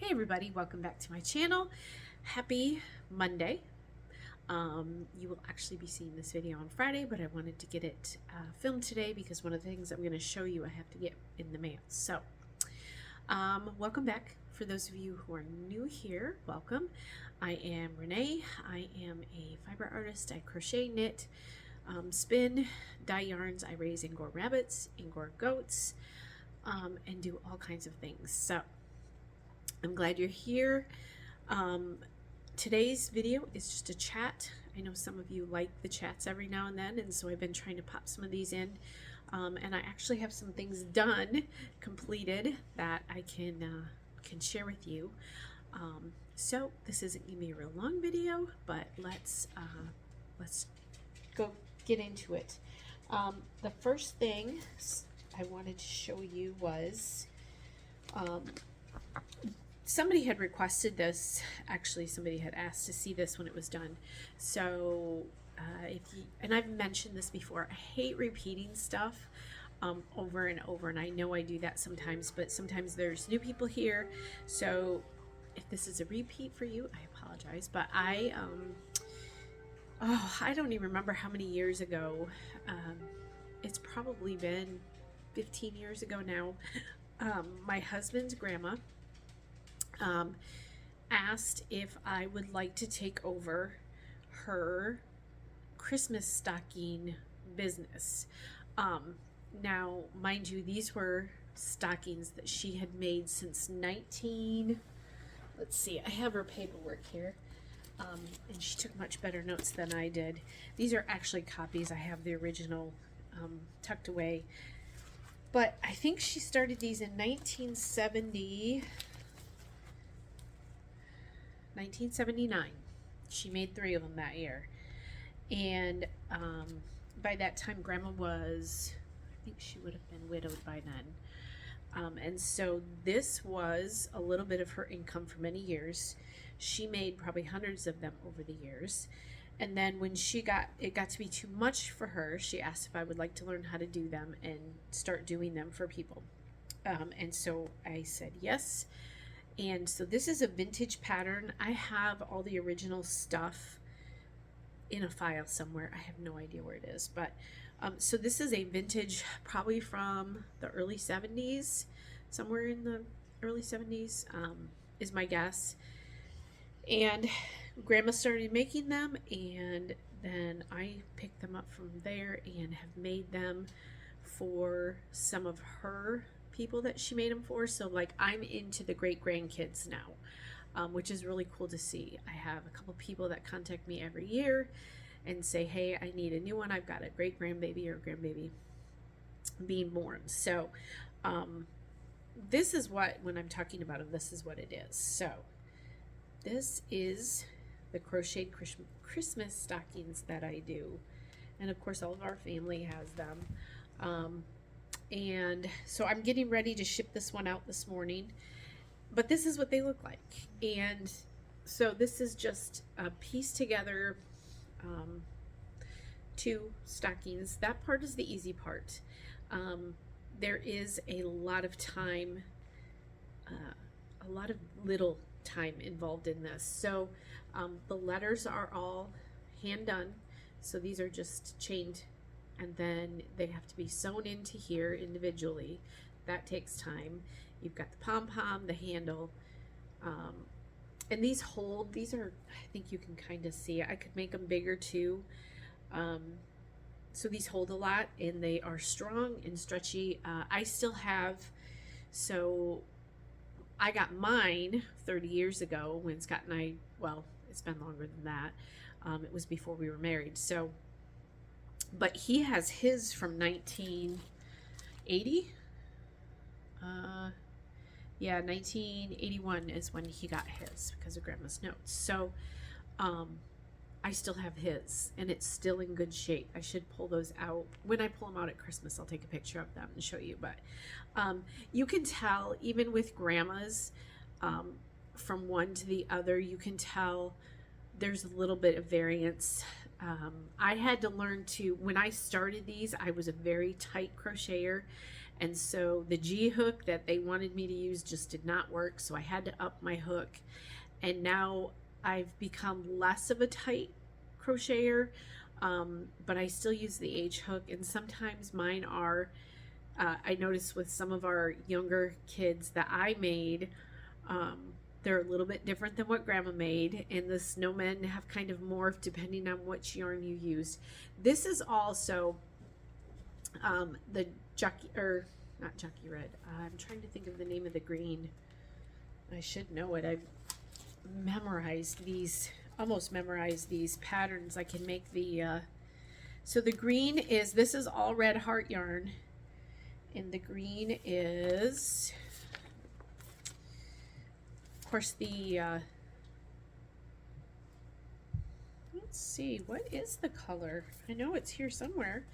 Hey everybody, welcome back to my channel. Happy Monday. You will actually be seeing this video on Friday, but I wanted to get it filmed today because one of the things I'm going to show you I have to get in the mail. So, welcome back. For those of you who are new here, welcome. I am Renee. I am a fiber artist. I crochet, knit, spin, dye yarns. I raise Angora rabbits, Angora goats, and do all kinds of things. So, I'm glad you're here. Today's video is just a chat. I know some of you like the chats every now and then, and so I've been trying to pop some of these in. And I actually have some things done, completed, that I can share with you. So this isn't gonna be a real long video, but let's go get into it. The first thing I wanted to show you was somebody had requested this. Actually, somebody had asked to see this when it was done. So and I've mentioned this before, I hate repeating stuff over and over, and I know I do that sometimes, but sometimes there's new people here. So if this is a repeat for you, I apologize, but I don't even remember how many years ago. It's probably been 15 years ago now. My husband's grandma asked if I would like to take over her Christmas stocking business. Now, mind you, these were stockings that she had made since let's see, I have her paperwork here. And she took much better notes than I did. These are actually copies. I have the original tucked away. But I think she started these in 1979. She made 3 of them that year. And by that time, Grandma was, I think she would have been widowed by then. And so this was a little bit of her income for many years. She made probably hundreds of them over the years. And then when it got to be too much for her, she asked if I would like to learn how to do them and start doing them for people. And so I said yes. And so this is a vintage pattern. I have all the original stuff in a file somewhere. I have no idea where it is, but so this is a vintage, probably from the early 70s, somewhere in the early 70s is my guess. And Grandma started making them, and then I picked them up from there and have made them for some of her people that she made them for. So like, I'm into the great grandkids now, which is really cool to see. I have a couple people that contact me every year and say, hey, I need a new one. I've got a great grandbaby or grandbaby being born. So this is what, when I'm talking about them, this is what it is. So this is the crocheted Christmas stockings that I do, and of course all of our family has them. And so I'm getting ready to ship this one out this morning, but this is what they look like. And so this is just a piece together, 2 stockings. That part is the easy part. There is a lot of time, a lot of little time involved in this. So the letters are all hand done. So these are just chained, and then they have to be sewn into here individually. That takes time. You've got the pom-pom, the handle, and these are, I think you can kind of see, I could make them bigger too. So these hold a lot, and they are strong and stretchy. I still have, so I got mine 30 years ago when Scott and I, well, it's been longer than that. It was before we were married. So, but he has his from 1980. Yeah, 1981 is when he got his because of Grandma's notes. So, I still have his, and it's still in good shape. I should pull those out. When I pull them out at Christmas, I'll take a picture of them and show you. But you can tell, even with Grandma's, from one to the other, you can tell there's a little bit of variance. I had to learn to, when I started these, I was a very tight crocheter, And so the G hook that they wanted me to use just did not work. So I had to up my hook. And now I've become less of a tight crocheter, but I still use the H hook. And sometimes mine are, I noticed with some of our younger kids that I made, they're a little bit different than what Grandma made, and the snowmen have kind of morphed depending on which yarn you used. This is also the Jockey, or not Jockey Red. I'm trying to think of the name of the green. I should know it. I've memorized these, almost memorized these patterns. I can make the, so the green is, this is all red heart yarn, and the green is, of course, the, let's see, what is the color? I know it's here somewhere.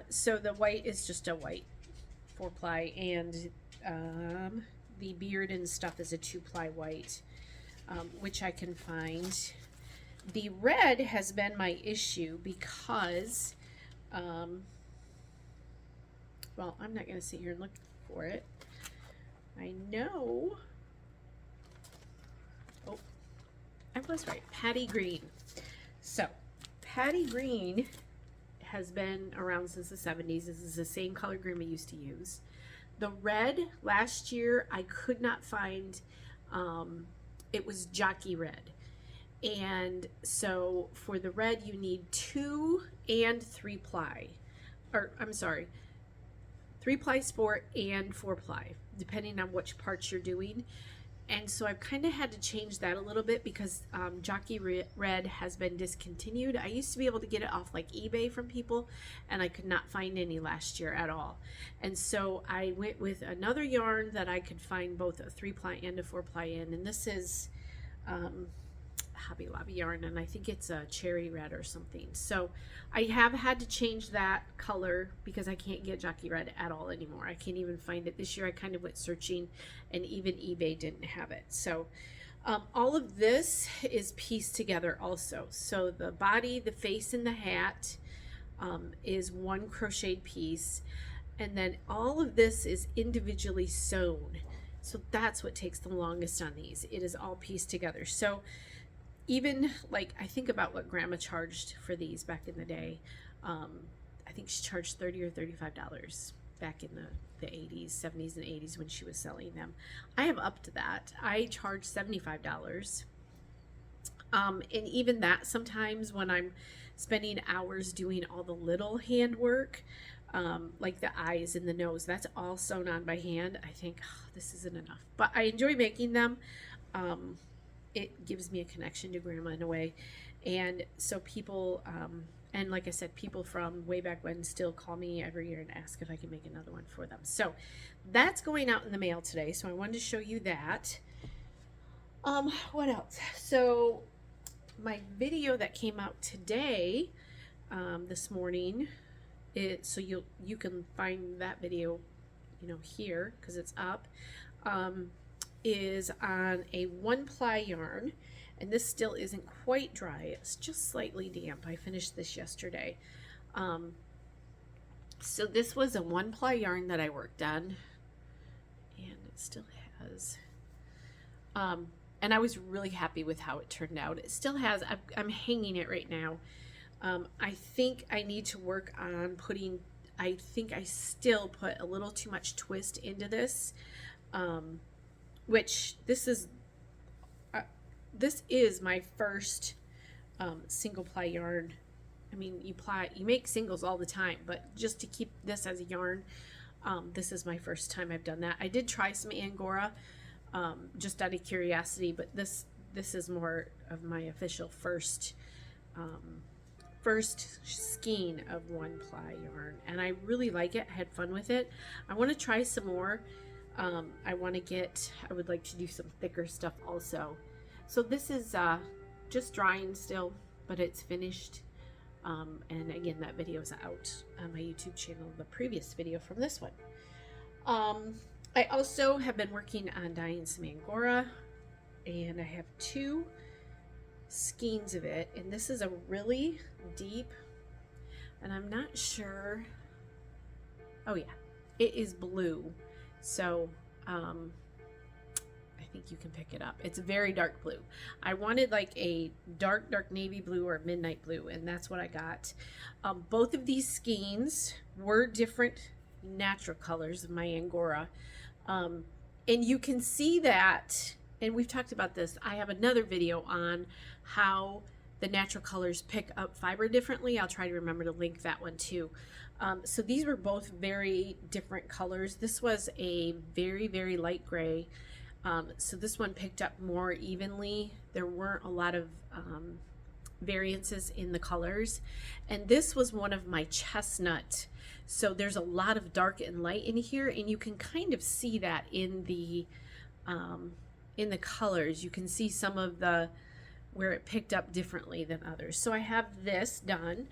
So the white is just a white 4-ply, and the beard and stuff is a 2-ply white, which I can find. The red has been my issue because, well, I'm not going to sit here and look for it. I know, oh, I was right, Patty Green. So Patty Green has been around since the 70s. This is the same color green we used to use. The red, last year I could not find, it was Jockey Red. And so for the red you need 2 and 3-ply, or I'm sorry, 3-ply sport and 4-ply, depending on which parts you're doing. And so I've kind of had to change that a little bit because Jockey Red has been discontinued. I used to be able to get it off like eBay from people, and I could not find any last year at all. And so I went with another yarn that I could find both a 3-ply and a 4-ply in, and this is Hobby Lobby yarn, and I think it's a cherry red or something. So I have had to change that color because I can't get Jockey Red at all anymore. I can't even find it. This year I kind of went searching, and even eBay didn't have it. So all of this is pieced together also. So the body, the face, and the hat is one crocheted piece, and then all of this is individually sewn. So that's what takes the longest on these. It is all pieced together. So even like I think about what Grandma charged for these back in the day. I think she charged $30 or $35 back in the 80s, 70s, and 80s when she was selling them. I have upped to that. I charge $75. And even that sometimes when I'm spending hours doing all the little handwork, like the eyes and the nose, that's all sewn on by hand. I think, oh, this isn't enough. But I enjoy making them. It gives me a connection to Grandma in a way. And so people, and like I said, people from way back when still call me every year and ask if I can make another one for them. So that's going out in the mail today. So I wanted to show you that. What else? So my video that came out today, this morning, so you can find that video, you know, here because it's up. Is on a 1-ply yarn, and this still isn't quite dry. It's just slightly damp. I finished this yesterday. So this was a 1-ply yarn that I worked on, and it still has. And I was really happy with how it turned out. It still has. I'm hanging it right now. I think I need to work on putting. I think I still put a little too much twist into this. Which this is my first single ply yarn. I mean, you make singles all the time, but just to keep this as a yarn, this is my first time I've done that. I did try some Angora just out of curiosity, but this is more of my official first skein of 1-ply yarn, and I really like it. I had fun with it. I want to try some more. I would like to do some thicker stuff also. So this is just drying still, but it's finished. And again, that video is out on my YouTube channel, the previous video from this one. I also have been working on dyeing some Angora, and I have 2 skeins of it, and this is a really deep, and I'm not sure, Oh yeah, it is blue. So I think you can pick it up. It's very dark blue. I wanted like a dark navy blue or midnight blue, and that's what I got. Both of these skeins were different natural colors of my Angora. And you can see that, and we've talked about this. I have another video on how the natural colors pick up fiber differently. I'll try to remember to link that one too. So these were both very different colors. This was a very light gray. So this one picked up more evenly. There weren't a lot of variances in the colors. And this was one of my chestnut. So there's a lot of dark and light in here, and you can kind of see that in the colors. You can see some of the where it picked up differently than others. So I have this done.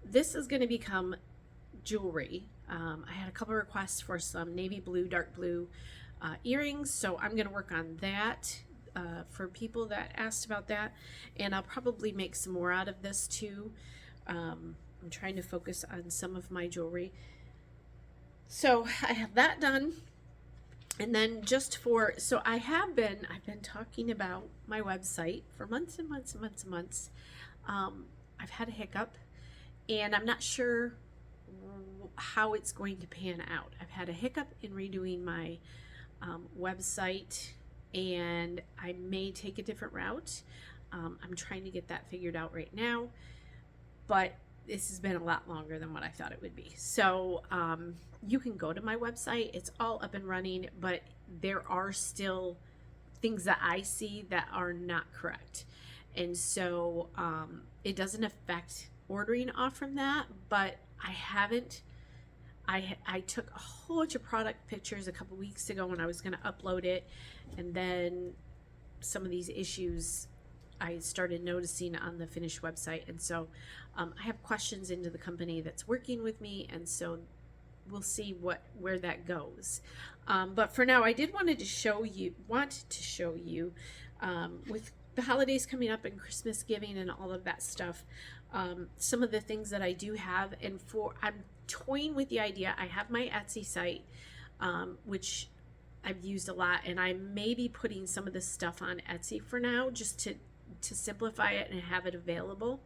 This is going to become jewelry. I had a couple requests for some navy blue, dark blue earrings, so I'm going to work on that for people that asked about that, and I'll probably make some more out of this too. I'm trying to focus on some of my jewelry. So I have that done. And then just for, so I've been talking about my website for months and months and months and months. I've had a hiccup, and I'm not sure how it's going to pan out. I've had a hiccup in redoing my website, and I may take a different route. I'm trying to get that figured out right now, but this has been a lot longer than what I thought it would be. So you can go to my website. It's all up and running, but there are still things that I see that are not correct. And so it doesn't affect ordering off from that, but I took a whole bunch of product pictures a couple weeks ago when I was going to upload it, and then some of these issues I started noticing on the finished website. And so I have questions into the company that's working with me, and so we'll see where that goes. But for now, I did want to show you with the holidays coming up and Christmas giving and all of that stuff, some of the things that I do have. And I'm toying with the idea. I have my Etsy site, which I've used a lot, and I may be putting some of this stuff on Etsy for now, just to simplify it and have it available.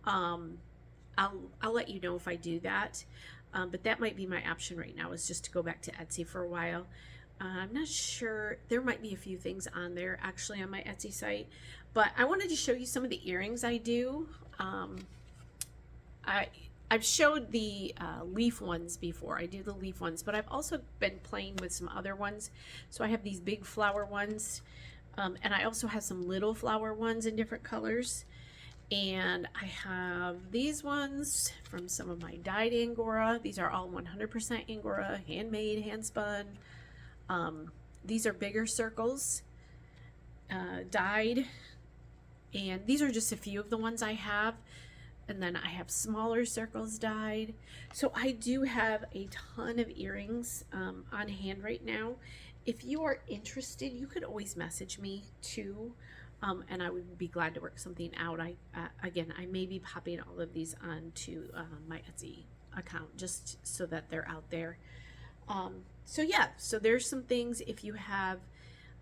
I'll let you know if I do that, but that might be my option right now, is just to go back to Etsy for a while. I'm not sure. There might be a few things on there actually on my Etsy site, but I wanted to show you some of the earrings I do. I've showed the leaf ones before. I do the leaf ones, but I've also been playing with some other ones. So I have these big flower ones, and I also have some little flower ones in different colors. And I have these ones from some of my dyed Angora. These are all 100% Angora, handmade, hand spun. These are bigger circles, dyed, and these are just a few of the ones I have. And then I have smaller circles dyed. So I do have a ton of earrings on hand right now. If you are interested, you could always message me too, and I would be glad to work something out. Again, I may be popping all of these onto my Etsy account just so that they're out there. So yeah, so there's some things. If you have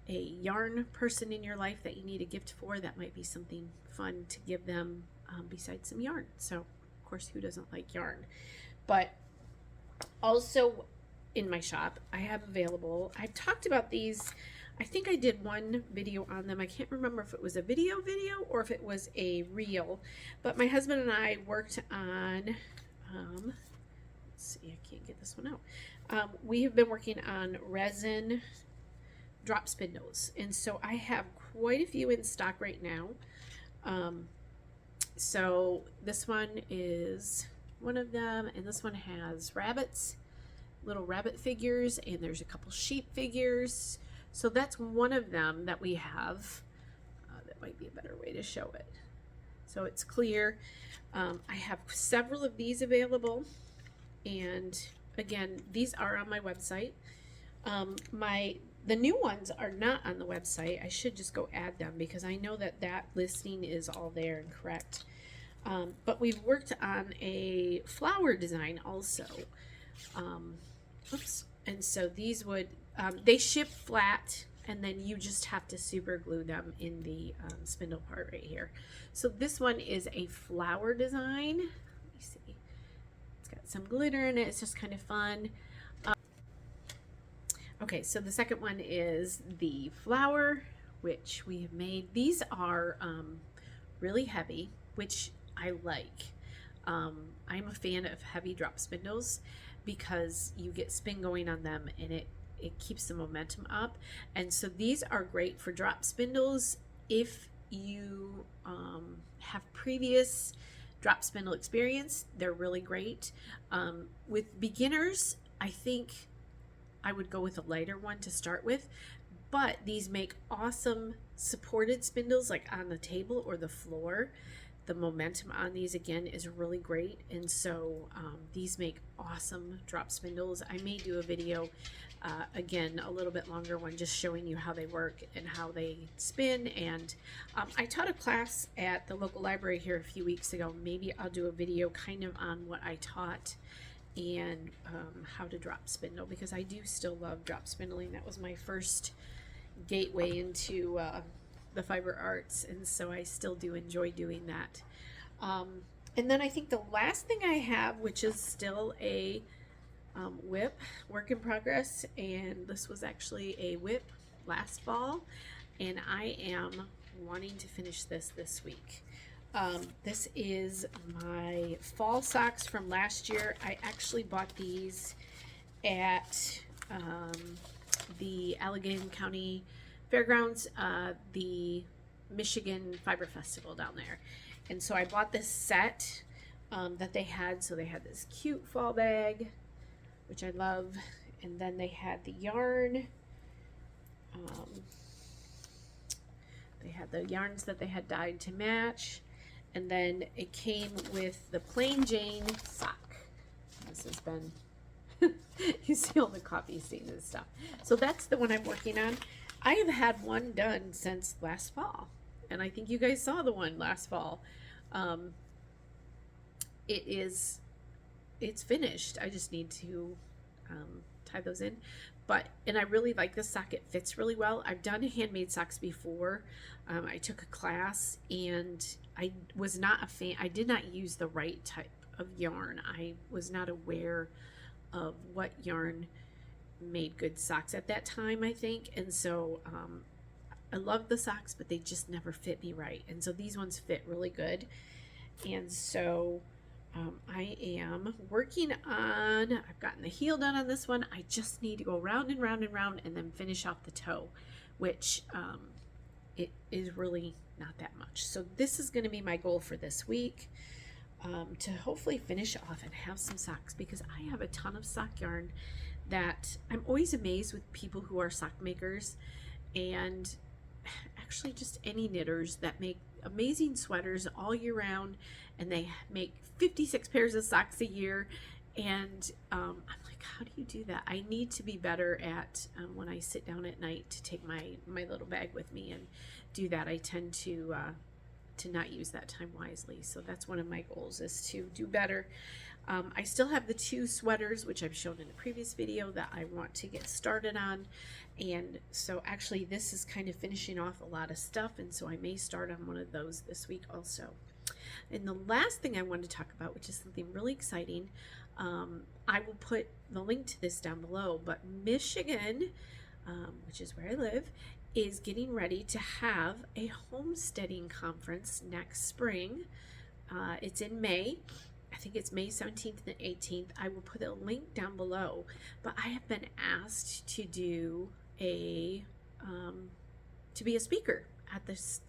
a yarn person in your life that you need a gift for, that might be something fun to give them besides some yarn. So of course, who doesn't like yarn? But also in my shop, I have available, I've talked about these. I think I did one video on them. I can't remember if it was a video or if it was a reel, but my husband and I worked on, let's see, I can't get this one out. We have been working on resin drop spindles, and so I have quite a few in stock right now. So this one is one of them, and this one has rabbits, little rabbit figures, and there's a couple sheep figures. So that's one of them that we have. That might be a better way to show it. So it's clear. I have several of these available, and again, these are on my website. The new ones are not on the website. I should just go add them because I know that that listing is all there and correct. But we've worked on a flower design also. Oops. And so these would, they ship flat, and then you just have to super glue them in the spindle part right here. So this one is a flower design. Let me see. It's got some glitter in it. It's just kind of fun. Okay, so the second one is the flower, which we have made. These are really heavy, which I like. I'm a fan of heavy drop spindles because you get spin going on them, and it keeps the momentum up. And so these are great for drop spindles if you have previous drop spindle experience. They're really great. With beginners, I think I would go with a lighter one to start with, but these make awesome supported spindles like on the table or the floor. The momentum on these again is really great, and so these make awesome drop spindles. I may do a video again, a little bit longer one, just showing you how they work and how they spin. And I taught a class at the local library here a few weeks ago. Maybe I'll do a video kind of on what I taught and how to drop spindle, because I do still love drop spindling. That was my first gateway into the fiber arts, and so I still do enjoy doing that. And then I think the last thing I have, which is still a whip, work in progress, and this was actually a whip last fall, and I am wanting to finish this week. This is my fall socks from last year. I actually bought these at the Allegheny County Fairgrounds, the Michigan Fiber Festival down there. And so I bought this set that they had. So they had this cute fall bag, which I love. And then they had the yarn. They had the yarns that they had dyed to match. And then it came with the plain Jane sock. This has been, you see all the coffee stains and stuff. So that's the one I'm working on. I have had one done since last fall, and I think you guys saw the one last fall. It's finished. I just need to tie those in. And I really like this sock. It fits really well. I've done handmade socks before. I took a class, and I was not a fan. I did not use the right type of yarn. I was not aware of what yarn made good socks at that time, I think. And so I love the socks, but they just never fit me right. And so these ones fit really good. And so I am working on, I've gotten the heel done on this one. I just need to go round and round and round and then finish off the toe, which it is really not that much. So this is going to be my goal for this week, to hopefully finish off and have some socks, because I have a ton of sock yarn that I'm always amazed with people who are sock makers, and actually just any knitters that make amazing sweaters all year round, and they make 56 pairs of socks a year. And I'm like, how do you do that? I need to be better at when I sit down at night to take my little bag with me and do that. I tend to not use that time wisely. So that's one of my goals, is to do better. I still have the 2 sweaters, which I've shown in a previous video, that I want to get started on. And so actually this is kind of finishing off a lot of stuff, and so I may start on one of those this week also. And the last thing I wanted to talk about, which is something really exciting, I will put the link to this down below, but Michigan, which is where I live, is getting ready to have a homesteading conference next spring. It's in May. I think it's May 17th and 18th. I will put a link down below, but I have been asked to do to be a speaker at this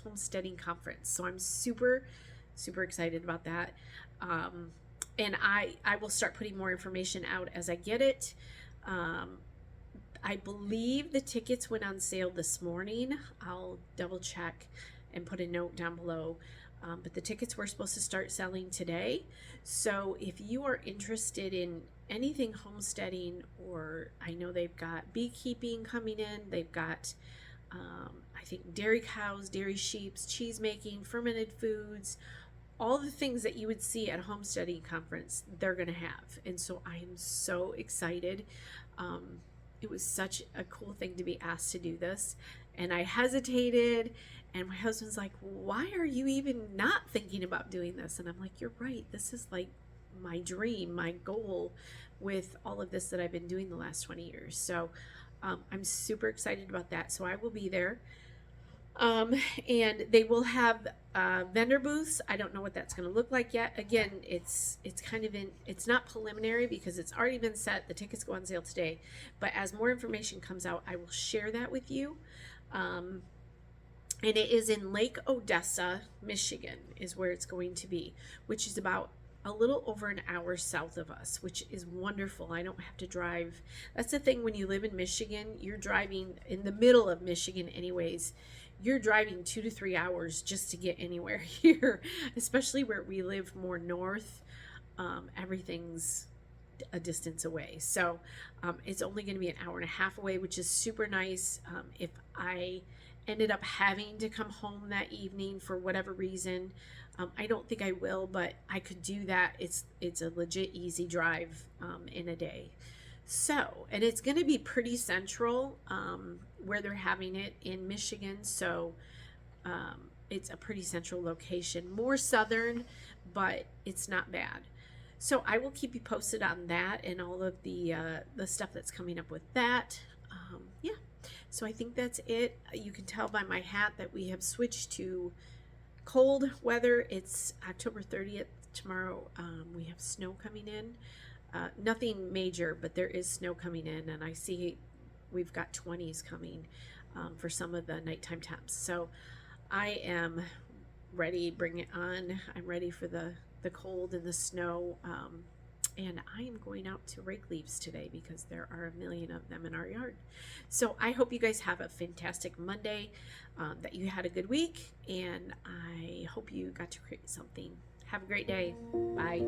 homesteading conference. So I'm super excited about that. And I will start putting more information out as I get it. I believe the tickets went on sale this morning. I'll double check and put a note down below. But the tickets were supposed to start selling today. So if you are interested in anything homesteading, or I know they've got beekeeping coming in, they've got I think dairy cows, dairy sheep, cheese making, fermented foods, all the things that you would see at a home study conference, they're going to have. And so I am so excited. It was such a cool thing to be asked to do this. And I hesitated, and my husband's like, why are you even not thinking about doing this? And I'm like, you're right. This is like my dream, my goal with all of this that I've been doing the last 20 years. So I'm super excited about that. So I will be there. And they will have vendor booths. I don't know what that's going to look like yet. Again, it's kind of it's not preliminary because it's already been set. The tickets go on sale today. But as more information comes out, I will share that with you. And it is in Lake Odessa, Michigan, is where it's going to be, which is about a little over an hour south of us, which is wonderful. I don't have to drive. That's the thing, when you live in Michigan, you're driving in the middle of Michigan anyways. You're driving 2 to 3 hours just to get anywhere here, especially where we live more north. Everything's a distance away. So it's only going to be an hour and a half away, which is super nice. If I ended up having to come home that evening for whatever reason, I don't think I will, but I could do that. It's a legit easy drive in a day. So, and it's going to be pretty central where they're having it in Michigan. So it's a pretty central location, more southern, but it's not bad. So I will keep you posted on that and all of the stuff that's coming up with that. Yeah. So I think that's it. You can tell by my hat that we have switched to cold weather. It's October 30th tomorrow. We have snow coming in. Nothing major, but there is snow coming in, and I see we've got 20s coming for some of the nighttime temps. So I am ready. Bring it on. I'm ready for the cold and the snow. And I am going out to rake leaves today because there are a million of them in our yard. So I hope you guys have a fantastic Monday, that you had a good week, and I hope you got to create something. Have a great day. Bye.